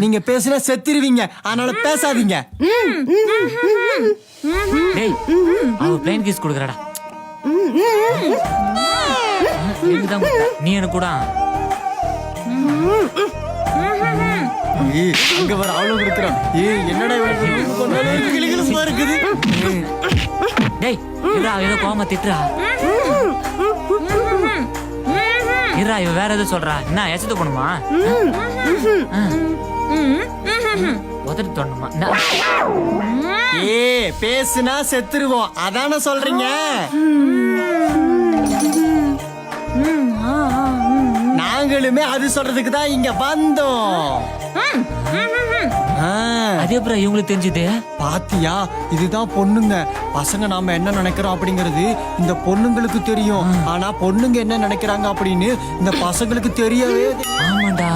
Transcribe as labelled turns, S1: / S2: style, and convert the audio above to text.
S1: நீங்க பேசுனா செத்துருவீங்க, அதனால பேசாதீங்க.
S2: டேய் அவ பிளேன் கிஸ் கொடுக்கறடா. இதுதான் நீ எனக்கு கூட.
S1: இங்க வர அவ்வளவு கொடுக்குறான். என்னடா கிளிகளுமா இருக்குது.
S2: டேய் இவரா ஏதோ கோம திட்டுறா. இருடா இவ வேற எதுவும் சொல்றா. என்ன எச்சத்து போணுமா? உதட்டு தோணுமா?
S1: பேசுனா செத்துருவோம், அதான சொல்றீங்க. நாங்களுமே அது சொல்றதுக்கு தான் இங்க வந்தோம்.
S2: அதே அப்புறம் இவங்களுக்கு தெரிஞ்சது
S1: பாத்தியா, இதுதான் பொண்ணுங்க. பசங்க நாம என்ன நினைக்கிறோம் அப்படிங்கறது இந்த பொண்ணுங்களுக்கு தெரியும். ஆனா பொண்ணுங்க என்ன நினைக்கிறாங்க அப்படின்னு இந்த பசங்களுக்கு தெரியவே.
S2: ஆமாண்டா.